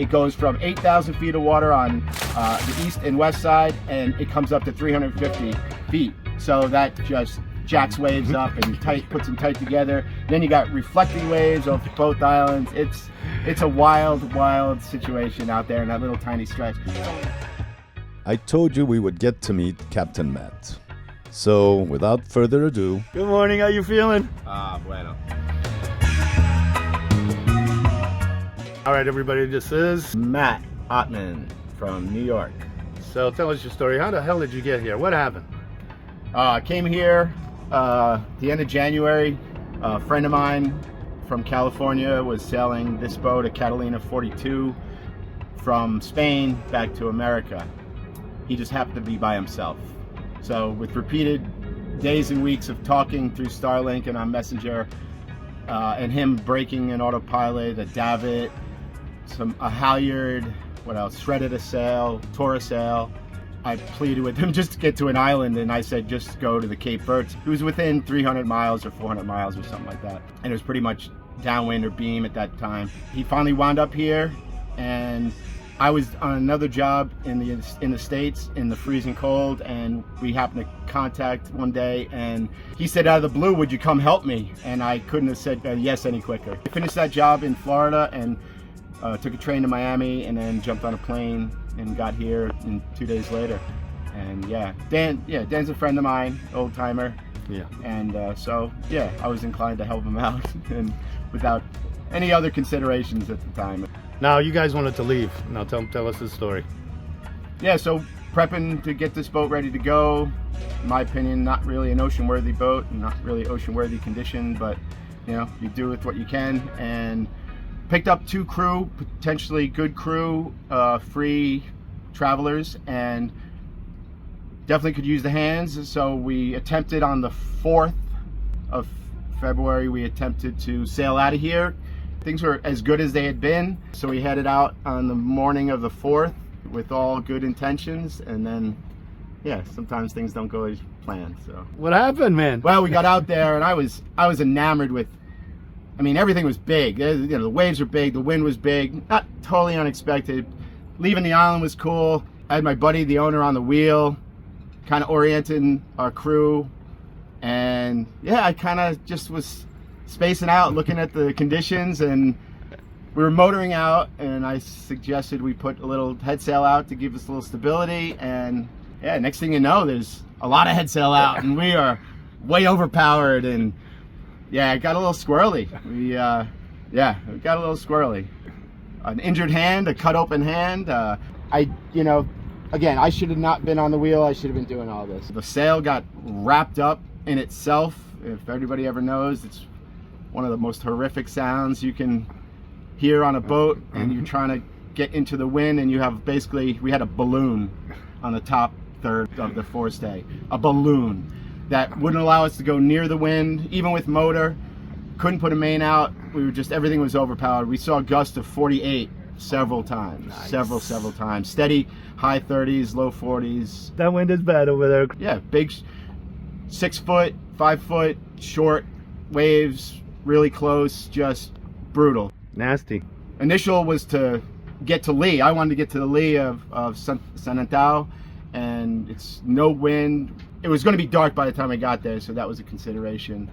It goes from 8,000 feet of water on the east and west side, and it comes up to 350 feet. So that just jacks waves up and puts them tight together. Then you got reflecting waves off both islands. It's a wild situation out there in that little tiny stretch. I told you we would get to meet Captain Matt. So, without further ado... Good morning, how you feeling? Bueno. All right, everybody, this is... Matt Ottman from New York. So tell us your story. How the hell did you get here? What happened? I came here the end of January. A friend of mine from California was sailing this boat, a Catalina 42, from Spain back to America. He just happened to be by himself. So with repeated days and weeks of talking through Starlink and on Messenger, and him breaking an autopilot, a davit, a halyard, what else, shredded a sail, tore a sail, I pleaded with him just to get to an island, and I said just go to the Cape Verdes. It was within 300 miles or 400 miles or something like that. And it was pretty much downwind or beam at that time. He finally wound up here, and I was on another job in the States in the freezing cold, and we happened to contact one day, and he said out of the blue, would you come help me? And I couldn't have said yes any quicker. I finished that job in Florida and took a train to Miami, and then jumped on a plane and got here 2 days later. And Dan's a friend of mine, old timer. Yeah. And so I was inclined to help him out, and without any other considerations at the time. Now, you guys wanted to leave. Now tell us the story. Yeah, so prepping to get this boat ready to go. In my opinion, not really an ocean-worthy boat, not really ocean-worthy condition, but you do with what you can. And picked up 2 crew, potentially good crew, free travelers, and definitely could use the hands. So we attempted on the 4th of February, we attempted to sail out of here. Things were as good as they had been, so we headed out on the morning of the 4th with all good intentions, and then sometimes things don't go as planned. So what happened, man? Well, we got out there, and I was enamored with, everything was big. The waves were big, the wind was big, not totally unexpected. Leaving the island was cool. I had my buddy, the owner, on the wheel, kind of orienting our crew, and I kind of just was spacing out, looking at the conditions, and we were motoring out, and I suggested we put a little head sail out to give us a little stability, and next thing you know, there's a lot of head sail out, and we are way overpowered, and it got a little squirrely. We got a little squirrely. An injured hand, a cut open hand. Again, I should have not been on the wheel. I should have been doing all this. The sail got wrapped up in itself. If everybody ever knows, it's one of the most horrific sounds you can hear on a boat, and you're trying to get into the wind, and you have we had a balloon on the top third of the forestay. A balloon that wouldn't allow us to go near the wind, even with motor. Couldn't put a main out. Everything was overpowered. We saw a gust of 48 several times. Nice. Several times. Steady high 30s, low 40s. That wind is bad over there. Yeah, big 6 foot, 5 foot, short waves, really close, just brutal. Nasty. Initial was to get to lee. I wanted to get to the lee of San Antao, and it's no wind. It was going to be dark by the time I got there, so that was a consideration.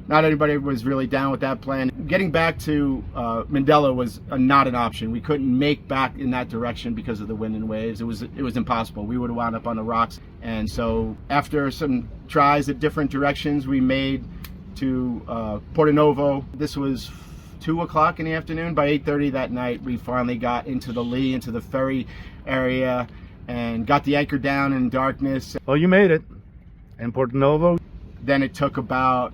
Not everybody was really down with that plan. Getting back to Mindelo was not an option. We couldn't make back in that direction because of the wind and waves. It was impossible. We would have wound up on the rocks. And so after some tries at different directions, we made to Porto Novo. This was 2 o'clock in the afternoon. By 8:30 that night, we finally got into the lee, into the ferry area, and got the anchor down in darkness. Oh, you made it. In Porto Novo? Then it took about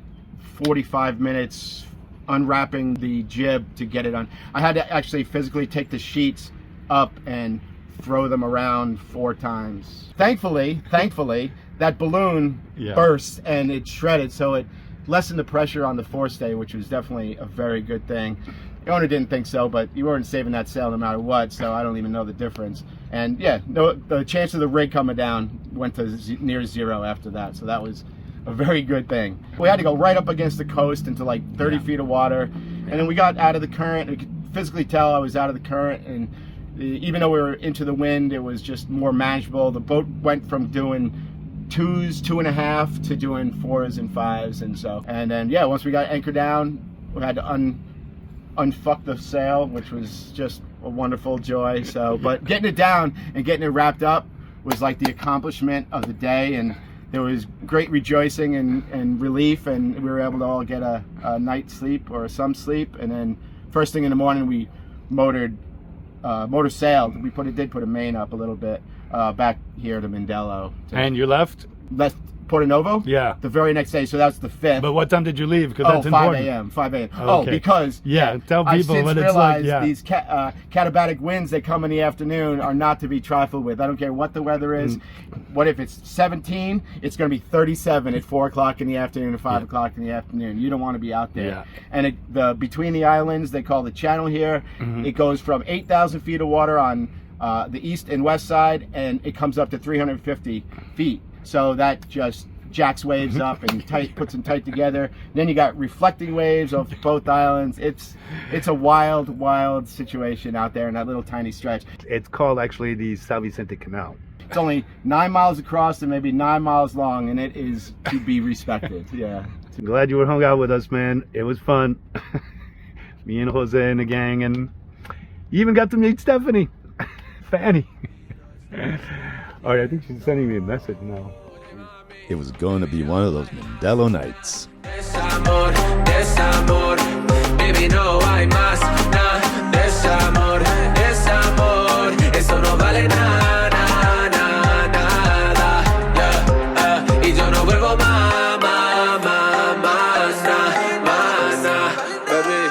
45 minutes unwrapping the jib to get it on. I had to actually physically take the sheets up and throw them around 4 times. Thankfully, that balloon burst and it shredded, so it lessened the pressure on the forestay, which was definitely a very good thing. The owner didn't think so, but you weren't saving that sail no matter what, so I don't even know the difference. And the chance of the rig coming down went to near 0 after that, so that was a very good thing. We had to go right up against the coast into like 30 feet of water, and then we got out of the current. physically tell I was out of the current, and even though we were into the wind, it was just more manageable. The boat went from doing 2s, 2.5 to doing 4s and 5s, and then yeah, once we got anchored down, we had to unfuck the sail, which was just a wonderful joy. So, but getting it down and getting it wrapped up was like the accomplishment of the day, and there was great rejoicing and relief, and we were able to all get a night's sleep or some sleep, and then first thing in the morning we motor sailed. We did put a main up a little bit back here to Mindelo. And you left? Left Porto Novo? Yeah. The very next day, so that's the 5th. But what time did you leave? Because that's 5 important. a.m. 5 a.m. Oh, Oh, okay. because tell people I've since what it's realized like. Yeah. these katabatic winds that come in the afternoon are not to be trifled with. I don't care what the weather is. What if it's 17? It's going to be 37 at 4 o'clock in the afternoon or 5 o'clock in the afternoon. You don't want to be out there. Yeah. And between the islands, they call the channel here, it goes from 8,000 feet of water on the east and west side, and it comes up to 350 feet. So that just jacks waves up and puts them tight together. Then you got reflecting waves off both islands. It's a wild situation out there in that little tiny stretch. It's called actually the Sao Vicente Canal. It's only 9 miles across and maybe 9 miles long, and it is to be respected. Yeah. I'm glad you were hung out with us, man. It was fun. Me and Jose and the gang, and you even got to meet Stephanie. Fanny. All right, I think she's sending me a message now. It was going to be one of those Mindelo nights. Desamor, desamor, baby, no hay más, nada. Desamor, desamor, eso no vale nada, nada, nada. Yeah, y yo no vuelvo más, baby.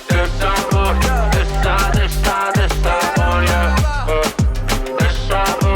Desamor, desamor, yeah. Desamor,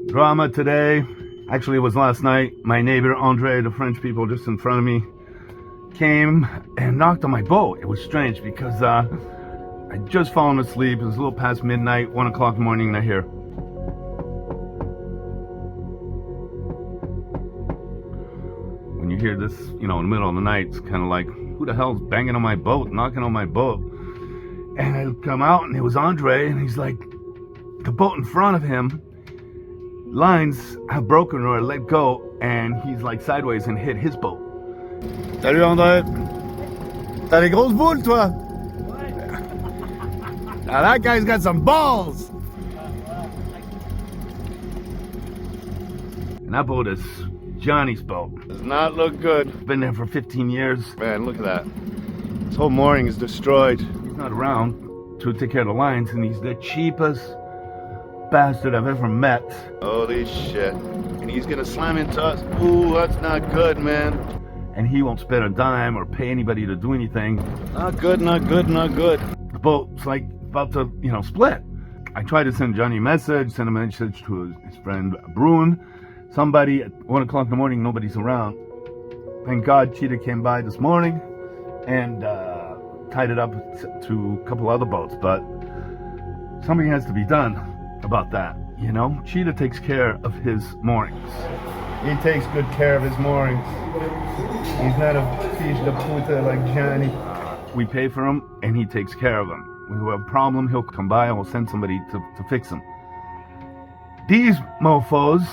Drama today. Actually, it was last night. My neighbor Andre, the French people just in front of me, came and knocked on my boat. It was strange because I'd just fallen asleep. It was a little past midnight, 1 o'clock in the morning, and I hear, when you hear this, in the middle of the night, it's kind of like, who the hell's banging on my boat, knocking on my boat? And I come out, and it was Andre, and he's like, the boat in front of him, lines have broken or let go, and he's like sideways and hit his boat. Salut André. T'as des grosses boules, toi? Now that guy's got some balls. And that boat is Johnny's boat. Does not look good. Been there for 15 years. Man, look at that. This whole mooring is destroyed. He's not around to take care of the lines, and he's the cheapest bastard I've ever met. Holy shit. And he's gonna slam into us. Ooh, that's not good, man. And he won't spend a dime or pay anybody to do anything. Not good, not good, not good. The boat's like about to, split. I tried to send Johnny a message, send a message to his friend Bruin. Somebody at 1 o'clock in the morning, nobody's around. Thank God Cheetah came by this morning and tied it up to a couple other boats, but something has to be done about that, Cheetah takes care of his moorings. He takes good care of his moorings. He's not a fiche de puta like Johnny. We pay for him, and he takes care of them. When we have a problem, he'll come by, and we'll send somebody to fix them. These mofos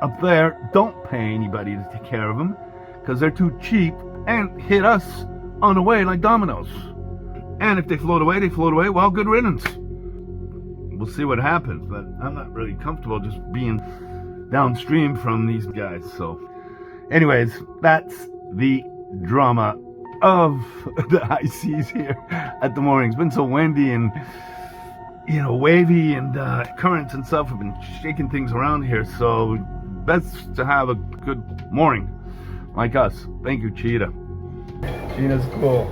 up there don't pay anybody to take care of them because they're too cheap and hit us on the way like dominoes. And if they float away, they float away. Well, good riddance. We'll see what happens, but I'm not really comfortable just being downstream from these guys. So anyways, that's the drama of the high seas here at the mooring. It's been so windy and wavy, and currents and stuff have been shaking things around here, so best to have a good mooring. like us. Thank you, Cheetah. Gina's cool.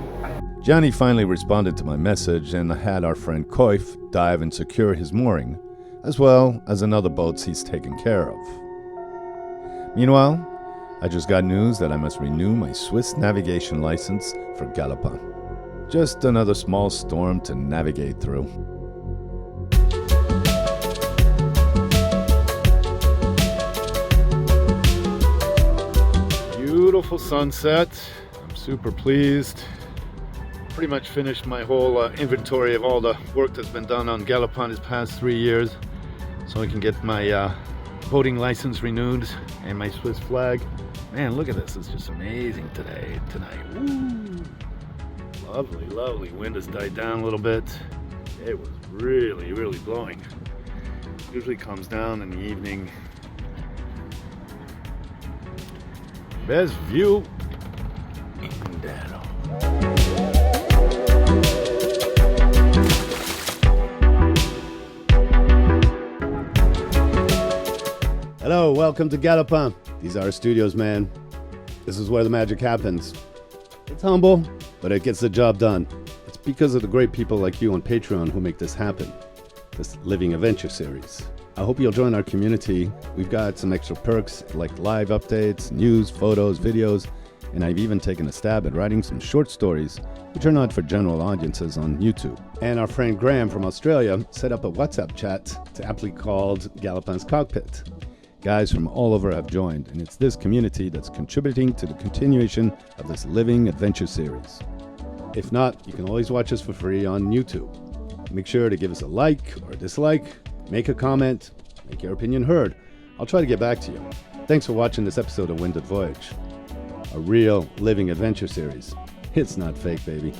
Johnny finally responded to my message and had our friend Koif dive and secure his mooring, as well as another boats he's taken care of. Meanwhile, I just got news that I must renew my Swiss navigation license for Galopin. Just another small storm to navigate through. Beautiful sunset. I'm super pleased. Pretty much finished my whole inventory of all the work that's been done on Galopin these past 3 years, so I can get my boating license renewed and my Swiss flag. Man, look at this. It's just amazing tonight. Woo! Lovely, lovely. Wind has died down a little bit. It was really, really blowing. Usually comes down in the evening. Best view in Mindelo. Hello, welcome to Galopin. These are our studios, man. This is where the magic happens. It's humble, but it gets the job done. It's because of the great people like you on Patreon who make this happen. This Living Adventure series. I hope you'll join our community. We've got some extra perks like live updates, news, photos, videos, and I've even taken a stab at writing some short stories which are not for general audiences on YouTube. And our friend Graham from Australia set up a WhatsApp chat to aptly called Galopin's Cockpit. Guys from all over have joined, and it's this community that's contributing to the continuation of this Living Adventure series. If not, you can always watch us for free on YouTube. Make sure to give us a like or a dislike, make a comment, make your opinion heard. I'll try to get back to you. Thanks for watching this episode of Winded Voyage, a real Living Adventure series. It's not fake, baby.